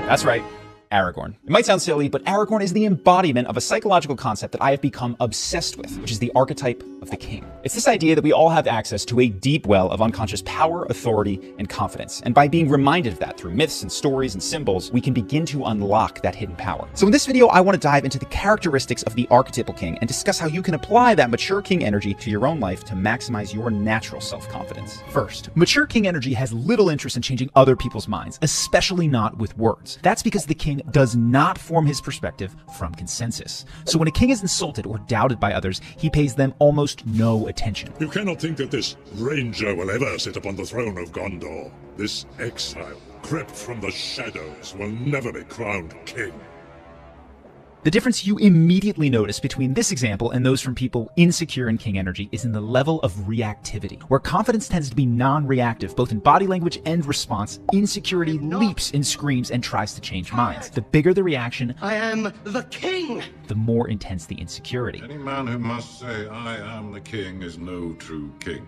That's right. Aragorn. It might sound silly, but Aragorn is the embodiment of a psychological concept that I have become obsessed with, which is the archetype of the king. It's this idea that we all have access to a deep well of unconscious power, authority, and confidence. And by being reminded of that through myths and stories and symbols, we can begin to unlock that hidden power. So in this video, I want to dive into the characteristics of the archetypal king and discuss how you can apply that mature king energy to your own life to maximize your natural self-confidence. First, mature king energy has little interest in changing other people's minds, especially not with words. That's because the king does not form his perspective from consensus. So when a king is insulted or doubted by others, he pays them almost no attention. You cannot think that this ranger will ever sit upon the throne of Gondor. This exile, crept from the shadows, will never be crowned king. The difference you immediately notice between this example and those from people insecure in king energy is in the level of reactivity. Where confidence tends to be non-reactive, both in body language and response, insecurity leaps and screams and tries to change minds. The bigger the reaction, I am the king, the more intense the insecurity. Any man who must say, I am the king, is no true king.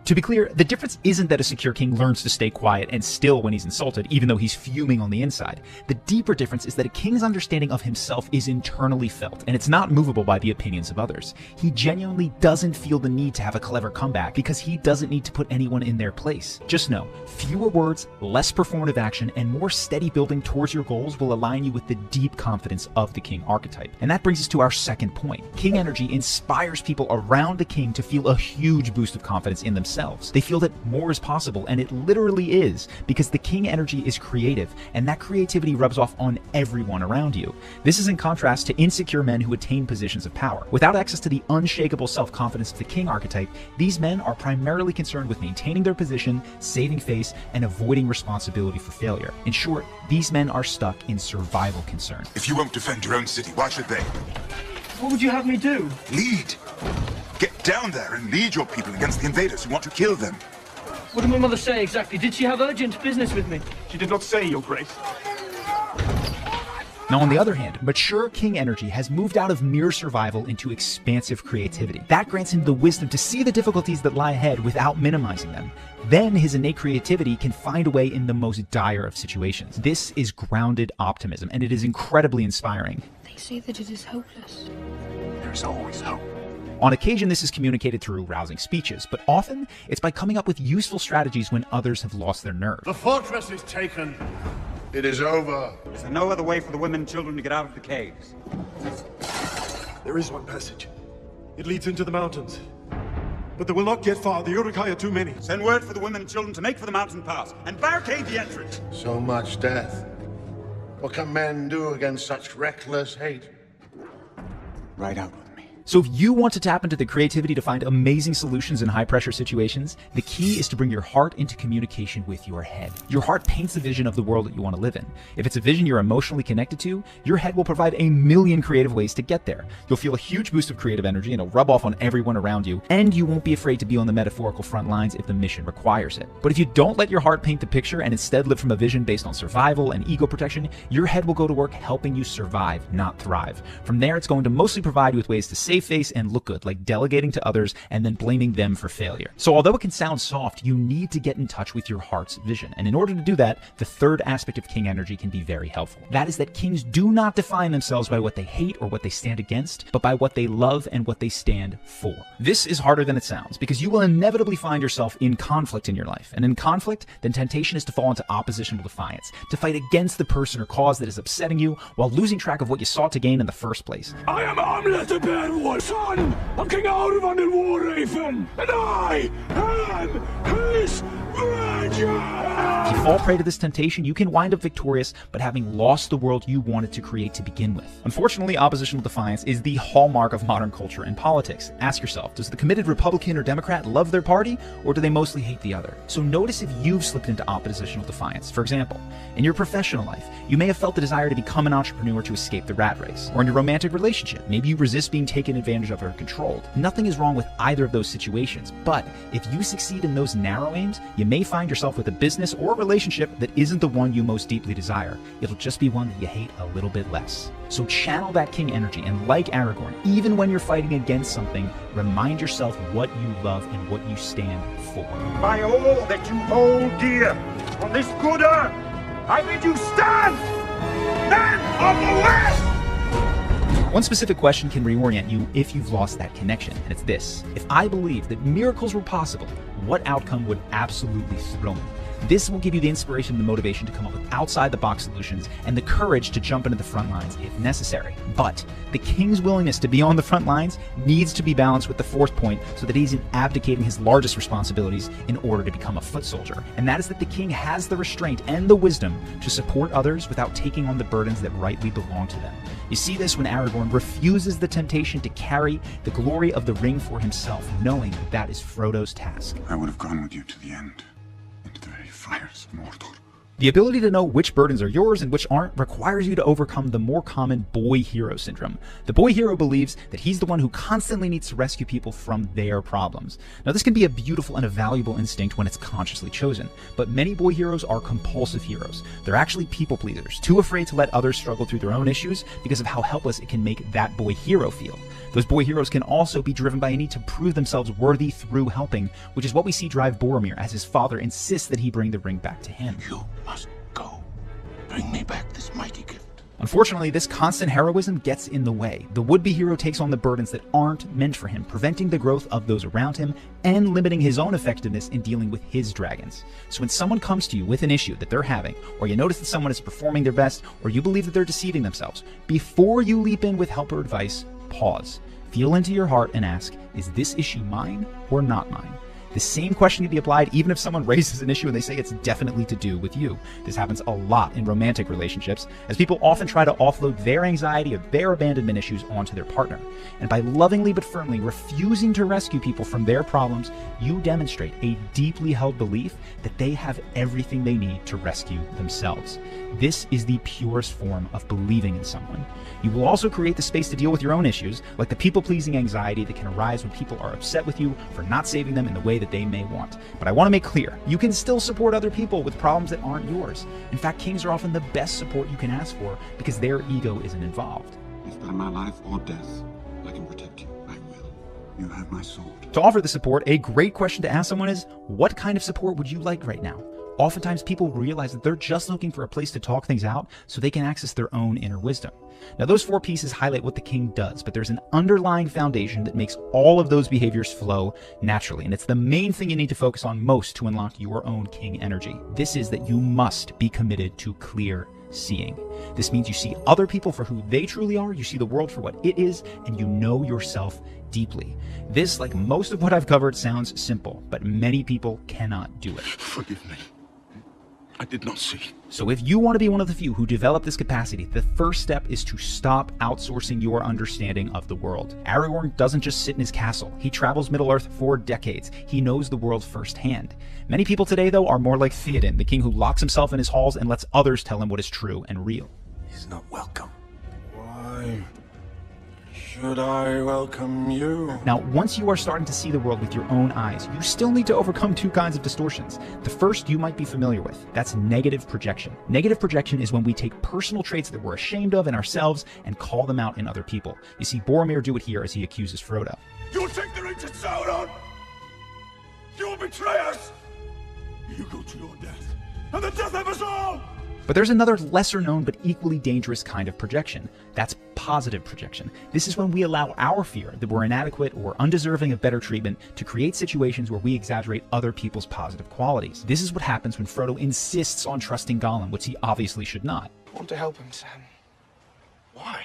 To be clear, the difference isn't that a secure king learns to stay quiet and still when he's insulted, even though he's fuming on the inside. The deeper difference is that a king's understanding of himself is internally felt, and it's not movable by the opinions of others. He genuinely doesn't feel the need to have a clever comeback because he doesn't need to put anyone in their place. Just know, fewer words, less performative action, and more steady building towards your goals will align you with the deep confidence of the king archetype. And that brings us to our second point. King energy inspires people around the king to feel a huge boost of confidence in themselves. They feel that more is possible, and it literally is, because the king energy is creative, and that creativity rubs off on everyone around you. This is in contrast to insecure men who attain positions of power. Without access to the unshakable self-confidence of the king archetype, these men are primarily concerned with maintaining their position, saving face, and avoiding responsibility for failure. In short, these men are stuck in survival concern. If you won't defend your own city, why should they? what would you have me do? Lead. Get down there and lead your people against the invaders who want to kill them. What did my mother say exactly? Did she have urgent business with me? She did not say, Your Grace. Now, on the other hand, mature king energy has moved out of mere survival into expansive creativity. That grants him the wisdom to see the difficulties that lie ahead without minimizing them. Then his innate creativity can find a way in the most dire of situations. This is grounded optimism, and it is incredibly inspiring. They say that it is hopeless. There is always hope. On occasion, this is communicated through rousing speeches, but often it's by coming up with useful strategies when others have lost their nerve. The fortress is taken. It is over. Is there no other way for the women and children to get out of the caves? There is one passage. It leads into the mountains. But they will not get far. The Uruk-hai are too many. Send word for the women and children to make for the mountain pass and barricade the entrance. So much death. What can men do against such reckless hate? Ride out with me. So if you want to tap into the creativity to find amazing solutions in high-pressure situations, the key is to bring your heart into communication with your head. Your heart paints the vision of the world that you want to live in. If it's a vision you're emotionally connected to, your head will provide a million creative ways to get there. You'll feel a huge boost of creative energy and it'll rub off on everyone around you, and you won't be afraid to be on the metaphorical front lines if the mission requires it. But if you don't let your heart paint the picture and instead live from a vision based on survival and ego protection, your head will go to work helping you survive, not thrive. From there, it's going to mostly provide you with ways to save face and look good, like delegating to others and then blaming them for failure. So although it can sound soft, you need to get in touch with your heart's vision. And in order to do that, the third aspect of king energy can be very helpful. That is that kings do not define themselves by what they hate or what they stand against, but by what they love and what they stand for. This is harder than it sounds, because you will inevitably find yourself in conflict in your life. And in conflict, then temptation is to fall into oppositional defiance, to fight against the person or cause that is upsetting you while losing track of what you sought to gain in the first place. I am Amlet the Bearwood, son of King Audubon and Warraven, and I am his Ranger! If you fall prey to this temptation, you can wind up victorious, but having lost the world you wanted to create to begin with. Unfortunately, oppositional defiance is the hallmark of modern culture and politics. Ask yourself, does the committed Republican or Democrat love their party, or do they mostly hate the other? So notice if you've slipped into oppositional defiance. For example, in your professional life, you may have felt the desire to become an entrepreneur to escape the rat race. Or in your romantic relationship, maybe you resist being taken advantage of or controlled. Nothing is wrong with either of those situations, but if you succeed in those narrow aims, you may find yourself with a business or relationship that isn't the one you most deeply desire. It'll just be one that you hate a little bit less. So channel that king energy, and like Aragorn, even when you're fighting against something, remind yourself what you love and what you stand for. By all that you hold dear on this good earth, I bid you stand! Men of the West! One specific question can reorient you if you've lost that connection, and it's this. If I believed that miracles were possible, what outcome would absolutely throw me? This will give you the inspiration and the motivation to come up with outside-the-box solutions and the courage to jump into the front lines if necessary. But the king's willingness to be on the front lines needs to be balanced with the fourth point so that he isn't abdicating his largest responsibilities in order to become a foot soldier. And that is that the king has the restraint and the wisdom to support others without taking on the burdens that rightly belong to them. You see this when Aragorn refuses the temptation to carry the glory of the ring for himself, knowing that that is Frodo's task. I would have gone with you to the end. Into the very fires of Mordor. The ability to know which burdens are yours and which aren't requires you to overcome the more common boy hero syndrome. The boy hero believes that he's the one who constantly needs to rescue people from their problems. Now, this can be a beautiful and a valuable instinct when it's consciously chosen, but many boy heroes are compulsive heroes. They're actually people pleasers, too afraid to let others struggle through their own issues because of how helpless it can make that boy hero feel. Those boy heroes can also be driven by a need to prove themselves worthy through helping, which is what we see drive Boromir as his father insists that he bring the ring back to him. You must go. Bring me back this mighty gift. Unfortunately, this constant heroism gets in the way. The would-be hero takes on the burdens that aren't meant for him, preventing the growth of those around him and limiting his own effectiveness in dealing with his dragons. So when someone comes to you with an issue that they're having, or you notice that someone is performing their best, or you believe that they're deceiving themselves, before you leap in with help or advice, pause. Feel into your heart and ask, is this issue mine or not mine? The same question can be applied even if someone raises an issue and they say it's definitely to do with you. This happens a lot in romantic relationships, as people often try to offload their anxiety of their abandonment issues onto their partner. And by lovingly but firmly refusing to rescue people from their problems, you demonstrate a deeply held belief that they have everything they need to rescue themselves. This is the purest form of believing in someone. You will also create the space to deal with your own issues, like the people-pleasing anxiety that can arise when people are upset with you for not saving them in the way that they may want. But I want to make clear, you can still support other people with problems that aren't yours. In fact, kings are often the best support you can ask for because their ego isn't involved. If by my life or death, I can protect you, I will. You have my sword. To offer the support, a great question to ask someone is, what kind of support would you like right now? Oftentimes people realize that they're just looking for a place to talk things out so they can access their own inner wisdom. Now, those 4 pieces highlight what the king does, but there's an underlying foundation that makes all of those behaviors flow naturally, and it's the main thing you need to focus on most to unlock your own king energy. This is that you must be committed to clear seeing. This means you see other people for who they truly are, you see the world for what it is, and you know yourself deeply. This, like most of what I've covered, sounds simple, but many people cannot do it. Forgive me. I did not see. So if you want to be one of the few who develop this capacity, the first step is to stop outsourcing your understanding of the world. Aragorn doesn't just sit in his castle. He travels Middle-earth for decades. He knows the world firsthand. Many people today, though, are more like Theoden, the king who locks himself in his halls and lets others tell him what is true and real. He's not welcome. Why should I welcome you? Now, once you are starting to see the world with your own eyes, you still need to overcome 2 kinds of distortions. The first you might be familiar with. That's negative projection. Negative projection is when we take personal traits that we're ashamed of in ourselves and call them out in other people. You see Boromir do it here as he accuses Frodo. You will take the ring to Sauron! You will betray us! You go to your death, and the death of us all! But there's another lesser known but equally dangerous kind of projection. That's positive projection. This is when we allow our fear that we're inadequate or undeserving of better treatment to create situations where we exaggerate other people's positive qualities. This is what happens when Frodo insists on trusting Gollum, which he obviously should not. I want to help him, Sam. Why?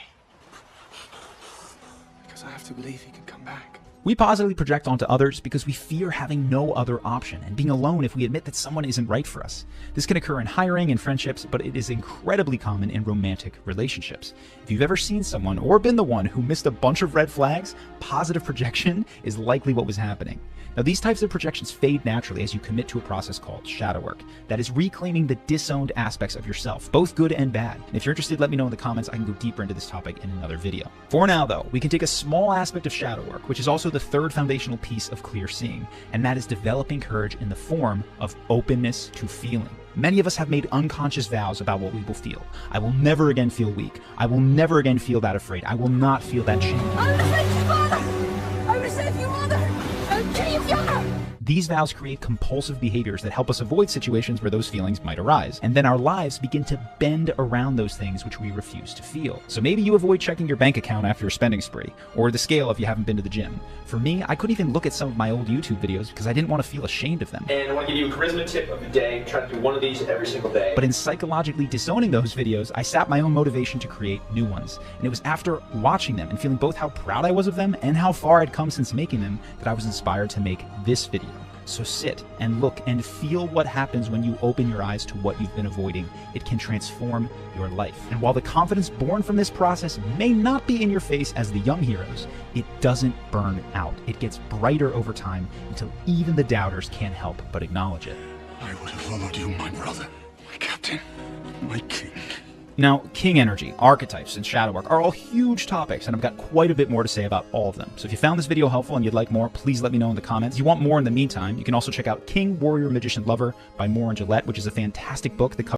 Because I have to believe he can come back. We positively project onto others because we fear having no other option and being alone if we admit that someone isn't right for us. This can occur in hiring and friendships, but it is incredibly common in romantic relationships. If you've ever seen someone or been the one who missed a bunch of red flags, positive projection is likely what was happening. Now, these types of projections fade naturally as you commit to a process called shadow work. That is reclaiming the disowned aspects of yourself, both good and bad. And if you're interested, let me know in the comments. I can go deeper into this topic in another video. For now, though, we can take a small aspect of shadow work, which is also the third foundational piece of clear seeing, and that is developing courage in the form of openness to feeling. Many of us have made unconscious vows about what we will feel. I will never again feel weak. I will never again feel that afraid. I will not feel that shame. I will save you, father! I will save you, mother! I'll kill you, father! These vows create compulsive behaviors that help us avoid situations where those feelings might arise, and then our lives begin to bend around those things which we refuse to feel. So maybe you avoid checking your bank account after your spending spree, or the scale if you haven't been to the gym. For me, I couldn't even look at some of my old YouTube videos because I didn't want to feel ashamed of them. And I want to give you a charisma tip of the day. Try to do one of these every single day. But in psychologically disowning those videos, I sapped my own motivation to create new ones. And it was after watching them and feeling both how proud I was of them and how far I'd come since making them that I was inspired to make this video. So sit and look and feel what happens when you open your eyes to what you've been avoiding. It can transform your life. And while the confidence born from this process may not be in your face as the young heroes, it doesn't burn out. It gets brighter over time until even the doubters can't help but acknowledge it. I would have followed you, my brother, my captain, my king. Now, king energy, archetypes, and shadow work are all huge topics, and I've got quite a bit more to say about all of them. So if you found this video helpful and you'd like more, please let me know in the comments. If you want more in the meantime, you can also check out King, Warrior, Magician, Lover by Moore and Gillette, which is a fantastic book that covers